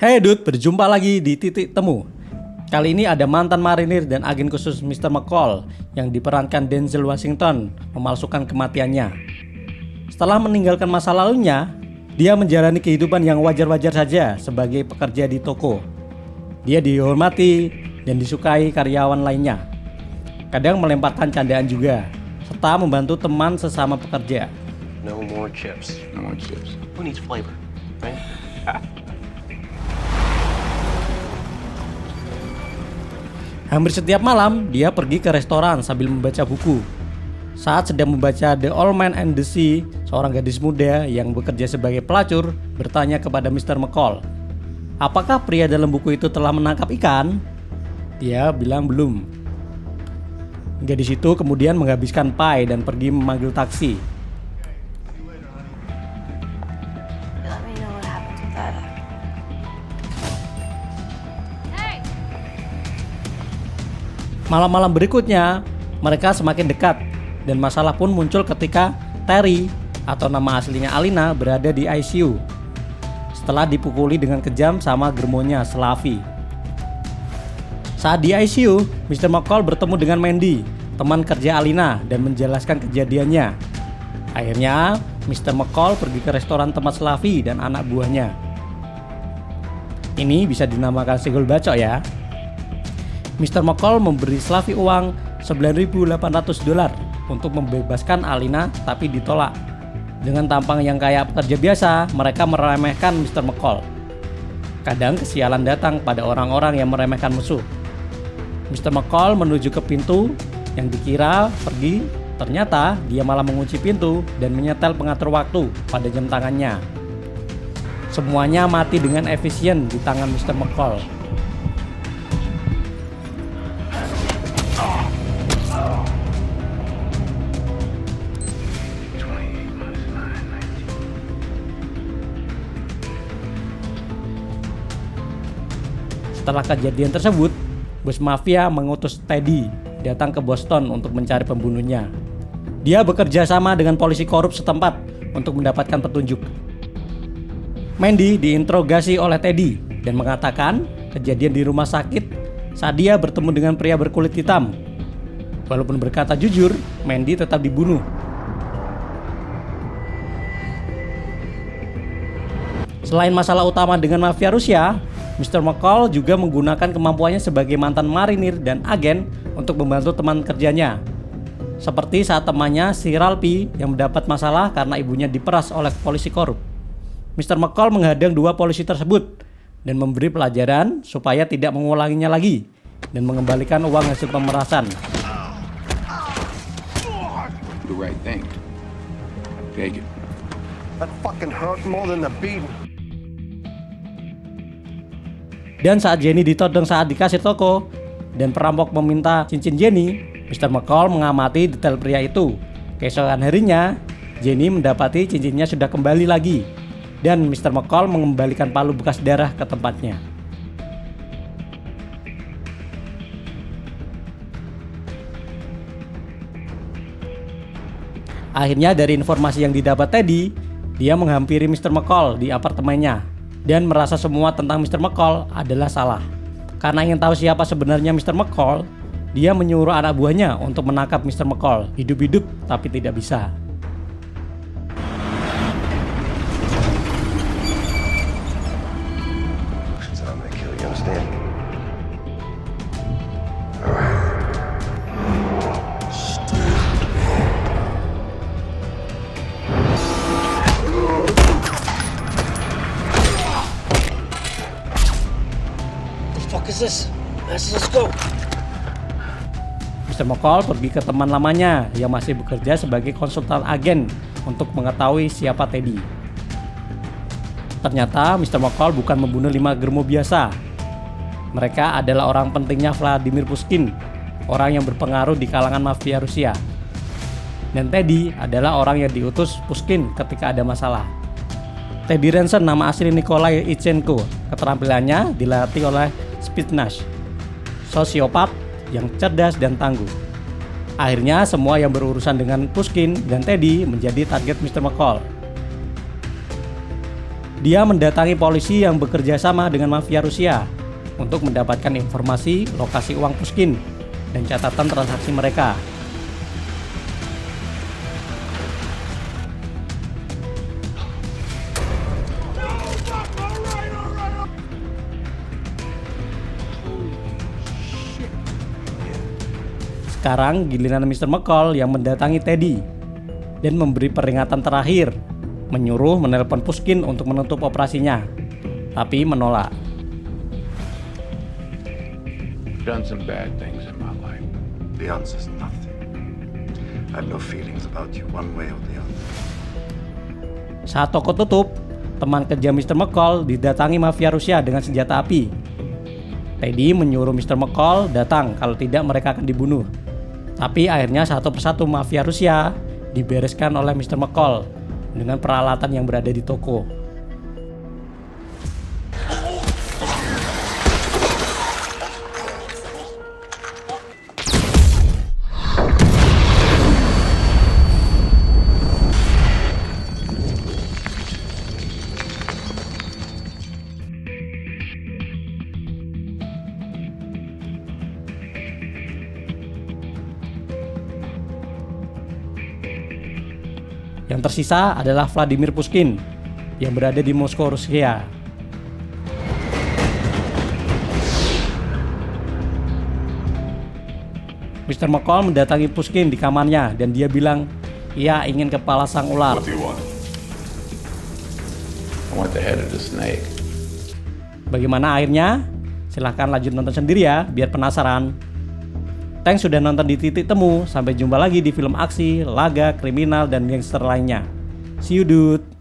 Hey dude, berjumpa lagi di Titik Temu. Kali ini ada mantan marinir dan agen khusus Mr. McCall yang diperankan Denzel Washington memalsukan kematiannya. Setelah meninggalkan masa lalunya, dia menjalani kehidupan yang wajar-wajar saja sebagai pekerja di toko. Dia dihormati dan disukai karyawan lainnya. Kadang melemparkan candaan juga, serta membantu teman sesama pekerja. No more chips. No more chips. Who needs flavor, right? Hampir setiap malam, dia pergi ke restoran sambil membaca buku. Saat sedang membaca The Old Man and the Sea, seorang gadis muda yang bekerja sebagai pelacur bertanya kepada Mr. McCall, apakah pria dalam buku itu telah menangkap ikan? Dia bilang belum. Gadis itu kemudian menghabiskan pie dan pergi memanggil taksi. Let me know what happens with that. Malam-malam berikutnya, mereka semakin dekat dan masalah pun muncul ketika Terry atau nama aslinya Alina berada di ICU setelah dipukuli dengan kejam sama germonya Slavi. Saat di ICU, Mr. McCall bertemu dengan Mandy, teman kerja Alina, dan menjelaskan kejadiannya. Akhirnya, Mr. McCall pergi ke restoran tempat Slavi dan anak buahnya. Ini bisa dinamakan segel bacok ya. Mr. McCall memberi Slavi uang $9.800 untuk membebaskan Alina, tapi ditolak. Dengan tampang yang kayak pekerja biasa, mereka meremehkan Mr. McCall. Kadang kesialan datang pada orang-orang yang meremehkan musuh. Mr. McCall menuju ke pintu yang dikira pergi, ternyata dia malah mengunci pintu dan menyetel pengatur waktu pada jam tangannya. Semuanya mati dengan efisien di tangan Mr. McCall. Setelah kejadian tersebut, bos mafia mengutus Teddy datang ke Boston untuk mencari pembunuhnya. Dia bekerja sama dengan polisi korup setempat untuk mendapatkan petunjuk. Mandy diinterogasi oleh Teddy dan mengatakan kejadian di rumah sakit saat dia bertemu dengan pria berkulit hitam. Walaupun berkata jujur, Mandy tetap dibunuh. Selain masalah utama dengan mafia Rusia, Mr. McCall juga menggunakan kemampuannya sebagai mantan marinir dan agen untuk membantu teman kerjanya. Seperti saat temannya si Ralphie yang mendapat masalah karena ibunya diperas oleh polisi korup. Mr. McCall menghadang dua polisi tersebut dan memberi pelajaran supaya tidak mengulanginya lagi dan mengembalikan uang hasil pemerasan. The right thing. Take it. That fucking hurt more than the beating. Dan saat Jenny ditodong saat di kasir toko dan perampok meminta cincin Jenny, Mr. McCall mengamati detail pria itu. Keesokan harinya, Jenny mendapati cincinnya sudah kembali lagi dan Mr. McCall mengembalikan palu bekas darah ke tempatnya. Akhirnya dari informasi yang didapat Teddy, dia menghampiri Mr. McCall di apartemennya dan merasa semua tentang Mr. McCall adalah salah. Karena ingin tahu siapa sebenarnya Mr. McCall, dia menyuruh anak buahnya untuk menangkap Mr. McCall hidup-hidup tapi tidak bisa. I'm gonna kill you, understand? Let's go. Mr. McCall pergi ke teman lamanya yang masih bekerja sebagai konsultan agen untuk mengetahui siapa Teddy. Ternyata Mr. McCall bukan membunuh 5 germo biasa. Mereka adalah orang pentingnya Vladimir Pushkin, orang yang berpengaruh di kalangan mafia Rusia. Dan Teddy adalah orang yang diutus Pushkin ketika ada masalah. Teddy Ransom nama asli Nikolai Ichenko. Keterampilannya dilatih oleh Spetsnaz, sosiopat yang cerdas dan tangguh. Akhirnya semua yang berurusan dengan Pushkin dan Teddy menjadi target Mr. McCall. Dia mendatangi polisi yang bekerja sama dengan mafia Rusia untuk mendapatkan informasi lokasi uang Pushkin dan catatan transaksi mereka. Sekarang giliran Mr. McCall yang mendatangi Teddy dan memberi peringatan terakhir, menyuruh menelpon Pushkin untuk menutup operasinya, tapi menolak. Done some bad things in my life. The answer's nothing. I have no feelings about you one way or the other. Saat toko tutup, teman kerja Mr. McCall didatangi mafia Rusia dengan senjata api. Teddy menyuruh Mr. McCall datang, kalau tidak mereka akan dibunuh. Tapi akhirnya satu persatu mafia Rusia dibereskan oleh Mr. McCall dengan peralatan yang berada di toko. Yang tersisa adalah Vladimir Pushkin yang berada di Moskow, Rusia. Mr. McCall mendatangi Pushkin di kamarnya dan dia bilang ia ingin kepala sang ular. What do you want? I want the head of the snake. Bagaimana akhirnya? Silahkan lanjut nonton sendiri ya, biar penasaran. Thanks sudah nonton di Titik Temu. Sampai jumpa lagi di film aksi, laga, kriminal, dan gangster lainnya. See you dude.